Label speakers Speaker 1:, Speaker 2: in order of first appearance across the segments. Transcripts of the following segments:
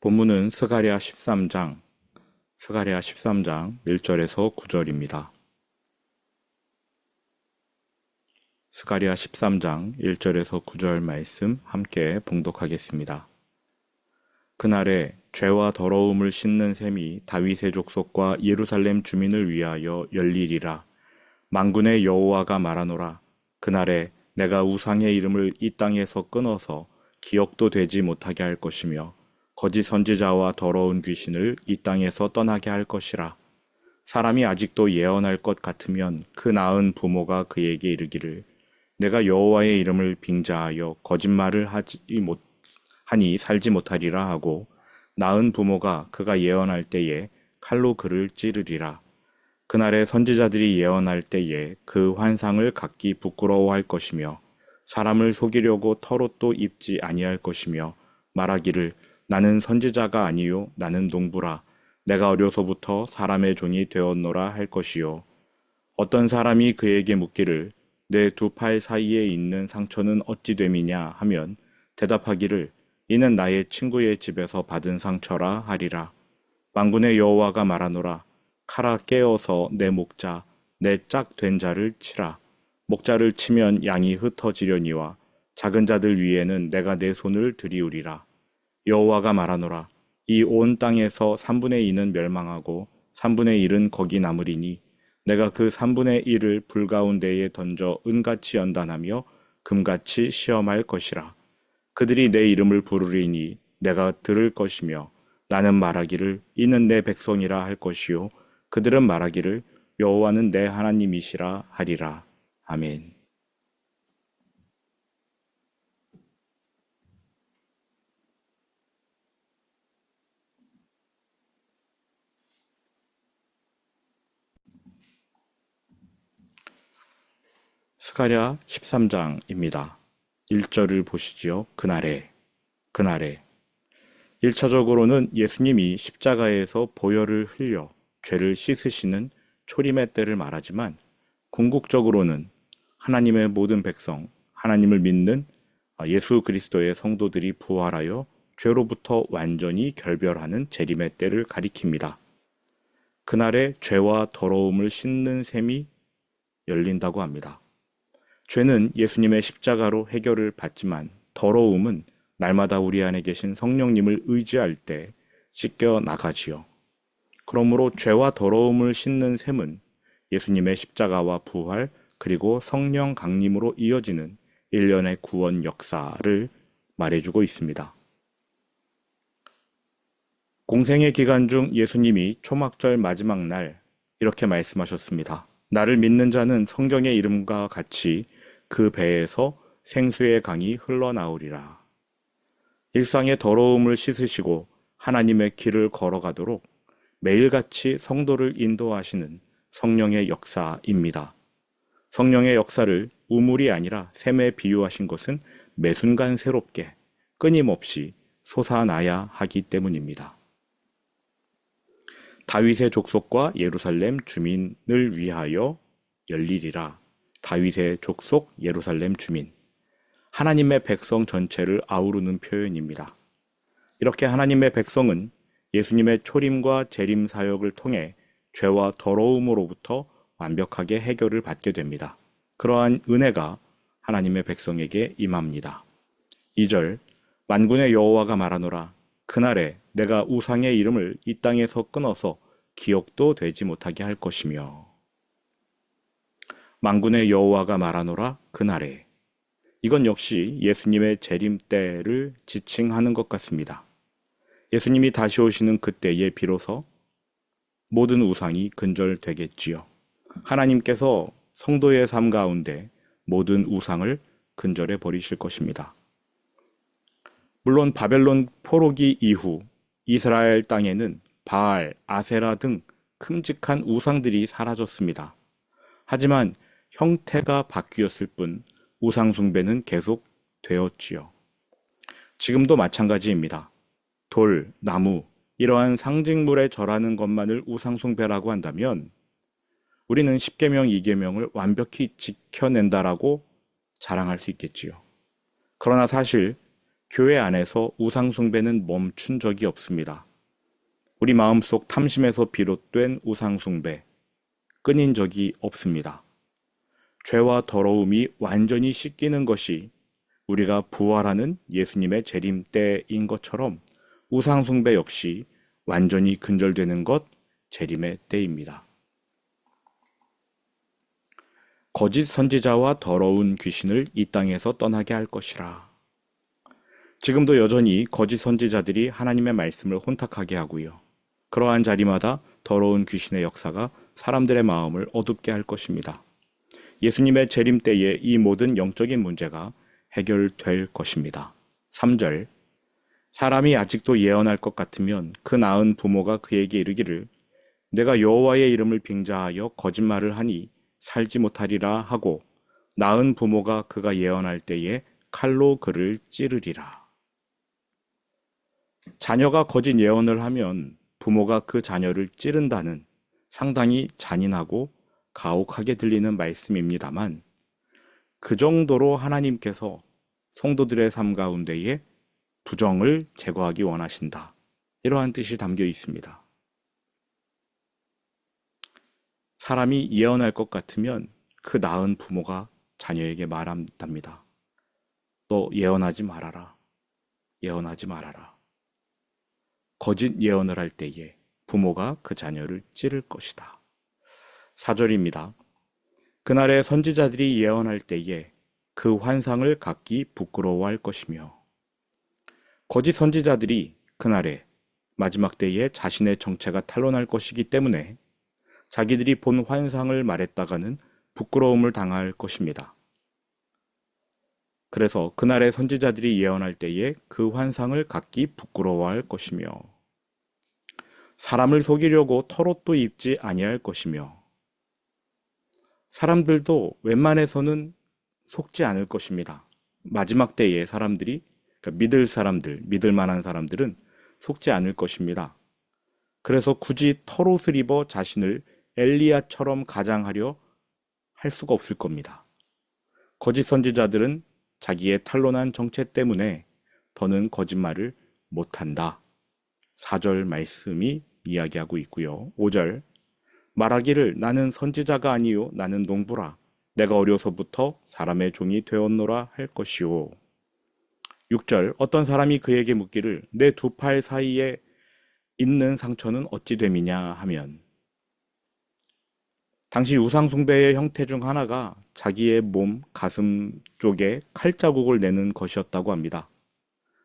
Speaker 1: 본문은 스가랴 13장 1절에서 9절입니다. 스가랴 13장 1절에서 9절 말씀 함께 봉독하겠습니다. 그날에 죄와 더러움을 씻는 셈이 다윗의 족속과 예루살렘 주민을 위하여 열리리라. 만군의 여호와가 말하노라. 그날에 내가 우상의 이름을 이 땅에서 끊어서 기억도 되지 못하게 할 것이며 거짓 선지자와 더러운 귀신을 이 땅에서 떠나게 할 것이라. 사람이 아직도 예언할 것 같으면 그 나은 부모가 그에게 이르기를 내가 여호와의 이름을 빙자하여 거짓말을 하니 살지 못하리라 하고 나은 부모가 그가 예언할 때에 칼로 그를 찌르리라. 그날에 선지자들이 예언할 때에 그 환상을 갖기 부끄러워할 것이며 사람을 속이려고 털옷도 입지 아니할 것이며 말하기를 나는 선지자가 아니요 나는 농부라 내가 어려서부터 사람의 종이 되었노라 할 것이요 어떤 사람이 그에게 묻기를 내 두 팔 사이에 있는 상처는 어찌 됨이냐 하면 대답하기를 이는 나의 친구의 집에서 받은 상처라 하리라. 만군의 여호와가 말하노라. 칼아 깨어서 내 목자 내 짝 된 자를 치라. 목자를 치면 양이 흩어지려니와 작은 자들 위에는 내가 내 손을 들이우리라. 여호와가 말하노라. 이 온 땅에서 3분의 2는 멸망하고 3분의 1은 거기 남으리니 내가 그 3분의 1을 불 가운데에 던져 은같이 연단하며 금같이 시험할 것이라. 그들이 내 이름을 부르리니 내가 들을 것이며 나는 말하기를 이는 내 백성이라 할 것이요 그들은 말하기를 여호와는 내 하나님이시라 하리라. 아멘. 스가랴 13장입니다. 1절을 보시지요. 그날에 1차적으로는 예수님이 십자가에서 보혈을 흘려 죄를 씻으시는 초림의 때를 말하지만 궁극적으로는 하나님의 모든 백성, 하나님을 믿는 예수 그리스도의 성도들이 부활하여 죄로부터 완전히 결별하는 재림의 때를 가리킵니다. 그날에 죄와 더러움을 씻는 셈이 열린다고 합니다. 죄는 예수님의 십자가로 해결을 받지만 더러움은 날마다 우리 안에 계신 성령님을 의지할 때 씻겨 나가지요. 그러므로 죄와 더러움을 씻는 셈은 예수님의 십자가와 부활 그리고 성령 강림으로 이어지는 일련의 구원 역사를 말해주고 있습니다. 공생의 기간 중 예수님이 초막절 마지막 날 이렇게 말씀하셨습니다. 나를 믿는 자는 성경의 이름과 같이 그 배에서 생수의 강이 흘러나오리라. 일상의 더러움을 씻으시고 하나님의 길을 걸어가도록 매일같이 성도를 인도하시는 성령의 역사입니다. 성령의 역사를 우물이 아니라 샘에 비유하신 것은 매순간 새롭게 끊임없이 솟아나야 하기 때문입니다. 다윗의 족속과 예루살렘 주민을 위하여 열리리라. 다윗의 족속, 예루살렘 주민. 하나님의 백성 전체를 아우르는 표현입니다. 이렇게 하나님의 백성은 예수님의 초림과 재림 사역을 통해 죄와 더러움으로부터 완벽하게 해결을 받게 됩니다. 그러한 은혜가 하나님의 백성에게 임합니다. 2절 만군의 여호와가 말하노라. 그날에 내가 우상의 이름을 이 땅에서 끊어서 기억도 되지 못하게 할 것이며 만군의 여호와가 말하노라. 그날에 이건 역시 예수님의 재림 때를 지칭하는 것 같습니다. 예수님이 다시 오시는 그때에 비로소 모든 우상이 근절되겠지요. 하나님께서 성도의 삶 가운데 모든 우상을 근절해 버리실 것입니다. 물론 바벨론 포로기 이후 이스라엘 땅에는 바알, 아세라 등 큼직한 우상들이 사라졌습니다. 하지만 형태가 바뀌었을 뿐 우상 숭배는 계속 되었지요. 지금도 마찬가지입니다. 돌, 나무, 이러한 상징물에 절하는 것만을 우상 숭배라고 한다면 우리는 10계명, 2계명을 완벽히 지켜낸다라고 자랑할 수 있겠지요. 그러나 사실 교회 안에서 우상숭배는 멈춘 적이 없습니다. 우리 마음속 탐심에서 비롯된 우상숭배, 끊인 적이 없습니다. 죄와 더러움이 완전히 씻기는 것이 우리가 부활하는 예수님의 재림 때인 것처럼 우상숭배 역시 완전히 근절되는 것 재림의 때입니다. 거짓 선지자와 더러운 귀신을 이 땅에서 떠나게 할 것이라. 지금도 여전히 거짓 선지자들이 하나님의 말씀을 혼탁하게 하고요. 그러한 자리마다 더러운 귀신의 역사가 사람들의 마음을 어둡게 할 것입니다. 예수님의 재림 때에 이 모든 영적인 문제가 해결될 것입니다. 3절, 사람이 아직도 예언할 것 같으면 그 낳은 부모가 그에게 이르기를 내가 여호와의 이름을 빙자하여 거짓말을 하니 살지 못하리라 하고 낳은 부모가 그가 예언할 때에 칼로 그를 찌르리라. 자녀가 거짓 예언을 하면 부모가 그 자녀를 찌른다는 상당히 잔인하고 가혹하게 들리는 말씀입니다만 그 정도로 하나님께서 성도들의 삶 가운데에 부정을 제거하기 원하신다. 이러한 뜻이 담겨 있습니다. 사람이 예언할 것 같으면 그 낳은 부모가 자녀에게 말한답니다. 너 예언하지 말아라. 예언하지 말아라. 거짓 예언을 할 때에 부모가 그 자녀를 찌를 것이다. 4절입니다. 그날에 선지자들이 예언할 때에 그 환상을 갖기 부끄러워할 것이며 거짓 선지자들이 그날에 마지막 때에 자신의 정체가 탄로날 것이기 때문에 자기들이 본 환상을 말했다가는 부끄러움을 당할 것입니다. 그래서 그날에 선지자들이 예언할 때에 그 환상을 갖기 부끄러워할 것이며 사람을 속이려고 털옷도 입지 아니할 것이며 사람들도 웬만해서는 속지 않을 것입니다. 마지막 때에 사람들이, 그러니까 믿을 만한 사람들은 속지 않을 것입니다. 그래서 굳이 털옷을 입어 자신을 엘리야처럼 가장하려 할 수가 없을 겁니다. 거짓 선지자들은 자기의 탄로난 정체 때문에 더는 거짓말을 못한다. 4절 말씀이 이야기하고 있고요. 5절, 말하기를 나는 선지자가 아니요 나는 농부라 내가 어려서부터 사람의 종이 되었노라 할 것이요. 6절, 어떤 사람이 그에게 묻기를 내 두 팔 사이에 있는 상처는 어찌 됨이냐 하면 당시 우상숭배의 형태 중 하나가 자기의 몸, 가슴 쪽에 칼자국을 내는 것이었다고 합니다.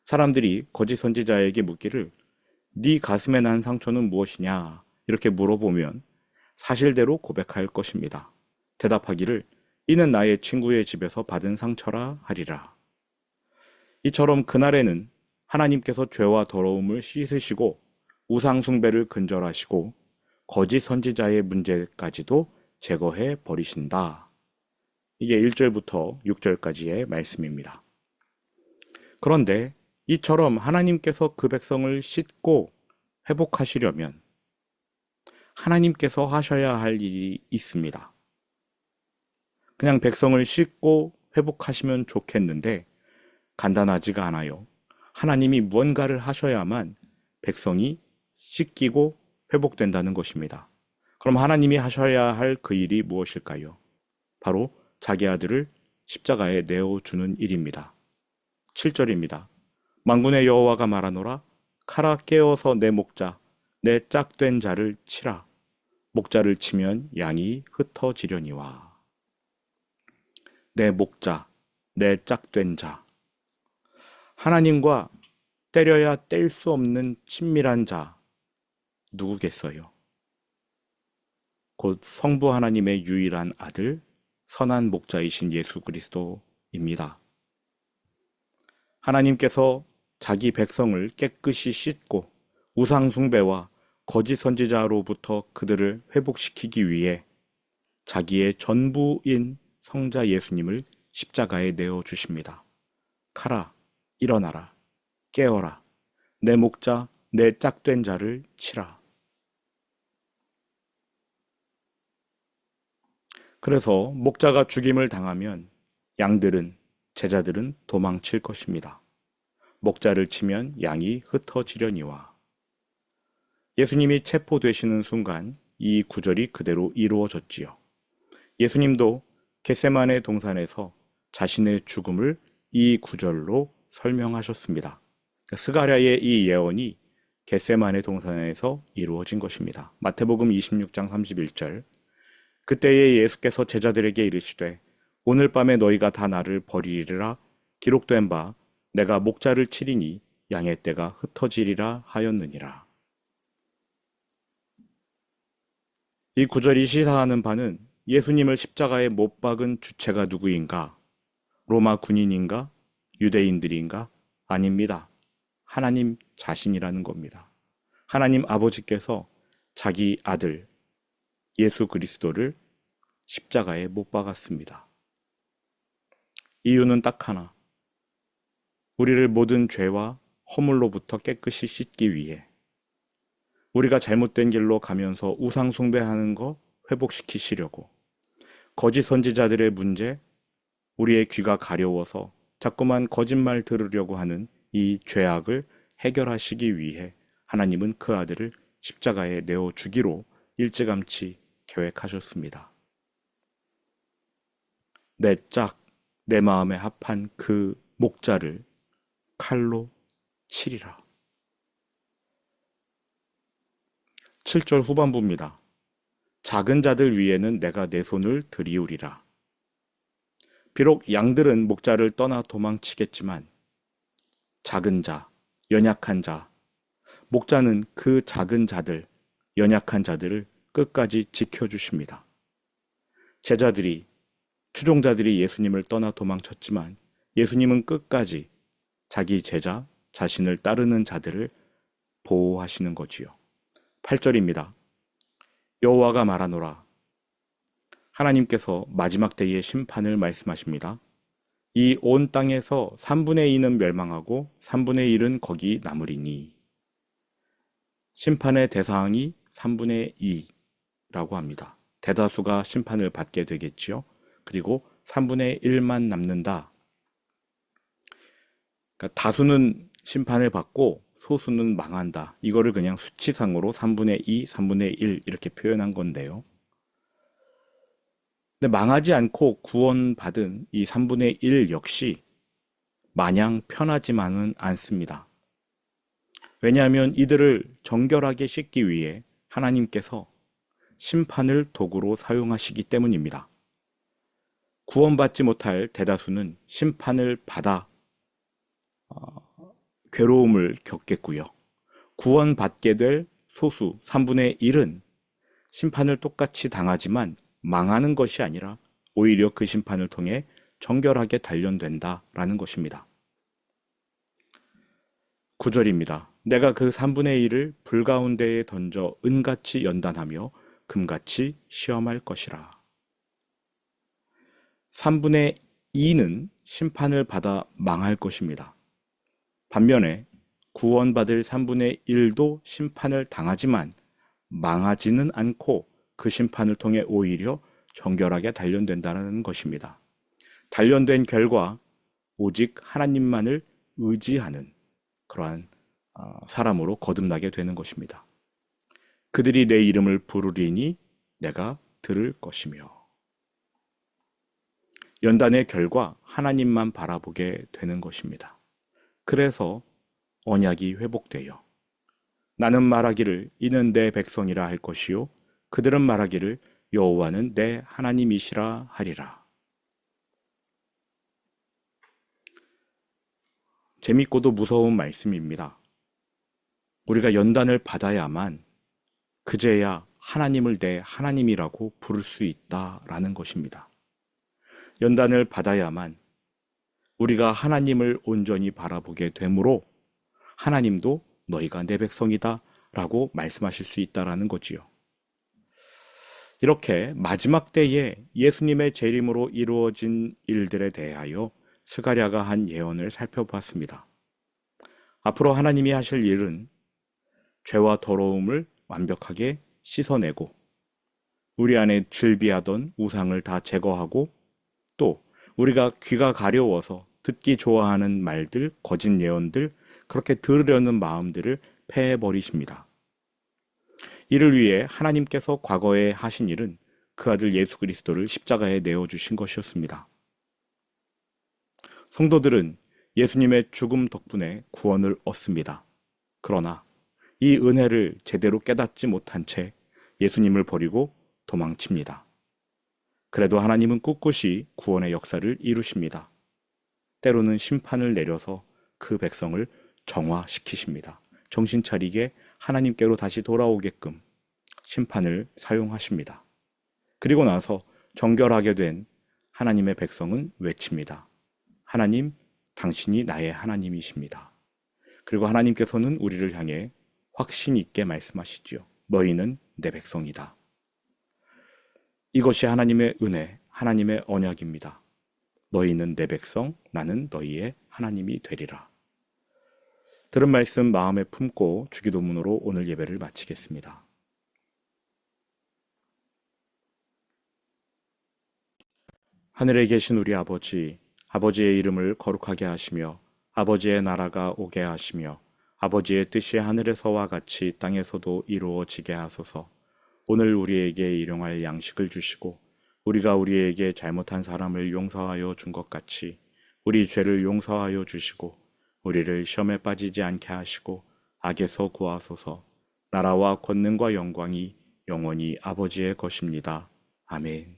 Speaker 1: 사람들이 거짓 선지자에게 묻기를 네 가슴에 난 상처는 무엇이냐 이렇게 물어보면 사실대로 고백할 것입니다. 대답하기를 이는 나의 친구의 집에서 받은 상처라 하리라. 이처럼 그날에는 하나님께서 죄와 더러움을 씻으시고 우상숭배를 근절하시고 거짓 선지자의 문제까지도 제거해 버리신다. 이게 1절부터 6절까지의 말씀입니다. 그런데 이처럼 하나님께서 그 백성을 씻고 회복하시려면 하나님께서 하셔야 할 일이 있습니다. 그냥 백성을 씻고 회복하시면 좋겠는데 간단하지가 않아요. 하나님이 무언가를 하셔야만 백성이 씻기고 회복된다는 것입니다. 그럼 하나님이 하셔야 할 그 일이 무엇일까요? 바로 자기 아들을 십자가에 내어주는 일입니다. 7절입니다. 만군의 여호와가 말하노라 칼아 깨어서 내 목자 내 짝된 자를 치라. 목자를 치면 양이 흩어지려니와. 내 목자, 내 짝된 자. 하나님과 때려야 뗄 수 없는 친밀한 자 누구겠어요? 곧 성부 하나님의 유일한 아들 선한 목자이신 예수 그리스도입니다. 하나님께서 자기 백성을 깨끗이 씻고 우상 숭배와 거짓 선지자로부터 그들을 회복시키기 위해 자기의 전부인 성자 예수님을 십자가에 내어 주십니다. 가라, 일어나라, 깨어라, 내 목자, 내 짝된 자를 치라. 그래서 목자가 죽임을 당하면 양들은, 제자들은 도망칠 것입니다. 목자를 치면 양이 흩어지려니와. 예수님이 체포되시는 순간 이 구절이 그대로 이루어졌지요. 예수님도 겟세마네 동산에서 자신의 죽음을 이 구절로 설명하셨습니다. 스가랴의 이 예언이 겟세마네 동산에서 이루어진 것입니다. 마태복음 26장 31절. 그때에 예수께서 제자들에게 이르시되 오늘 밤에 너희가 다 나를 버리리라 기록된 바 내가 목자를 치리니 양의 떼가 흩어지리라 하였느니라. 이 구절이 시사하는 바는 예수님을 십자가에 못 박은 주체가 누구인가? 로마 군인인가? 유대인들인가? 아닙니다. 하나님 자신이라는 겁니다. 하나님 아버지께서 자기 아들 예수 그리스도를 십자가에 못 박았습니다. 이유는 딱 하나. 우리를 모든 죄와 허물로부터 깨끗이 씻기 위해 우리가 잘못된 길로 가면서 우상 숭배하는 거 회복시키시려고 거짓 선지자들의 문제, 우리의 귀가 가려워서 자꾸만 거짓말 들으려고 하는 이 죄악을 해결하시기 위해 하나님은 그 아들을 십자가에 내어 주기로 일찌감치 계획하셨습니다. 내 내 마음에 합한 그 목자를 칼로 치리라. 7절 후반부입니다. 작은 자들 위에는 내가 내 손을 들이우리라. 비록 양들은 목자를 떠나 도망치겠지만 작은 자, 연약한 자, 목자는 그 작은 자들, 연약한 자들을 끝까지 지켜주십니다. 제자들이, 추종자들이 예수님을 떠나 도망쳤지만 예수님은 끝까지 자기 제자, 자신을 따르는 자들을 보호하시는 거지요. 8절입니다. 여호와가 말하노라. 하나님께서 마지막 때의 심판을 말씀하십니다. 이 온 땅에서 3분의 2는 멸망하고 3분의 1은 거기 남으리니. 심판의 대상이 3분의 2라고 합니다. 대다수가 심판을 받게 되겠지요. 그리고 3분의 1만 남는다. 그러니까 다수는 심판을 받고 소수는 망한다. 이거를 그냥 수치상으로 3분의 2, 3분의 1 이렇게 표현한 건데요. 근데 망하지 않고 구원받은 이 3분의 1 역시 마냥 편하지만은 않습니다. 왜냐하면 이들을 정결하게 씻기 위해 하나님께서 심판을 도구로 사용하시기 때문입니다. 구원받지 못할 대다수는 심판을 받아 괴로움을 겪겠고요. 구원받게 될 소수 3분의 1은 심판을 똑같이 당하지만 망하는 것이 아니라 오히려 그 심판을 통해 정결하게 단련된다라는 것입니다. 9절입니다. 내가 그 3분의 1을 불 가운데에 던져 은같이 연단하며 금같이 시험할 것이라. 3분의 2는 심판을 받아 망할 것입니다. 반면에 구원받을 3분의 1도 심판을 당하지만 망하지는 않고 그 심판을 통해 오히려 정결하게 단련된다는 것입니다. 단련된 결과 오직 하나님만을 의지하는 그러한 사람으로 거듭나게 되는 것입니다. 그들이 내 이름을 부르리니 내가 들을 것이며. 연단의 결과 하나님만 바라보게 되는 것입니다. 그래서 언약이 회복되어 나는 말하기를 이는 내 백성이라 할 것이요 그들은 말하기를 여호와는 내 하나님이시라 하리라. 재밌고도 무서운 말씀입니다. 우리가 연단을 받아야만 그제야 하나님을 내 하나님이라고 부를 수 있다라는 것입니다. 연단을 받아야만 우리가 하나님을 온전히 바라보게 되므로 하나님도 너희가 내 백성이다 라고 말씀하실 수 있다라는 거지요. 이렇게 마지막 때에 예수님의 재림으로 이루어진 일들에 대하여 스가랴가 한 예언을 살펴봤습니다. 앞으로 하나님이 하실 일은 죄와 더러움을 완벽하게 씻어내고 우리 안에 즐비하던 우상을 다 제거하고 또 우리가 귀가 가려워서 듣기 좋아하는 말들, 거짓 예언들, 그렇게 들으려는 마음들을 패해버리십니다. 이를 위해 하나님께서 과거에 하신 일은 그 아들 예수 그리스도를 십자가에 내어주신 것이었습니다. 성도들은 예수님의 죽음 덕분에 구원을 얻습니다. 그러나 이 은혜를 제대로 깨닫지 못한 채 예수님을 버리고 도망칩니다. 그래도 하나님은 꿋꿋이 구원의 역사를 이루십니다. 때로는 심판을 내려서 그 백성을 정화시키십니다. 정신 차리게 하나님께로 다시 돌아오게끔 심판을 사용하십니다. 그리고 나서 정결하게 된 하나님의 백성은 외칩니다. 하나님, 당신이 나의 하나님이십니다. 그리고 하나님께서는 우리를 향해 확신 있게 말씀하시지요. 너희는 내 백성이다. 이것이 하나님의 은혜, 하나님의 언약입니다. 너희는 내 백성, 나는 너희의 하나님이 되리라. 들은 말씀 마음에 품고 주기도문으로 오늘 예배를 마치겠습니다. 하늘에 계신 우리 아버지, 아버지의 이름을 거룩하게 하시며 아버지의 나라가 오게 하시며 아버지의 뜻이 하늘에서와 같이 땅에서도 이루어지게 하소서. 오늘 우리에게 일용할 양식을 주시고 우리가 우리에게 잘못한 사람을 용서하여 준 것 같이 우리 죄를 용서하여 주시고 우리를 시험에 빠지지 않게 하시고 악에서 구하소서. 나라와 권능과 영광이 영원히 아버지의 것입니다. 아멘.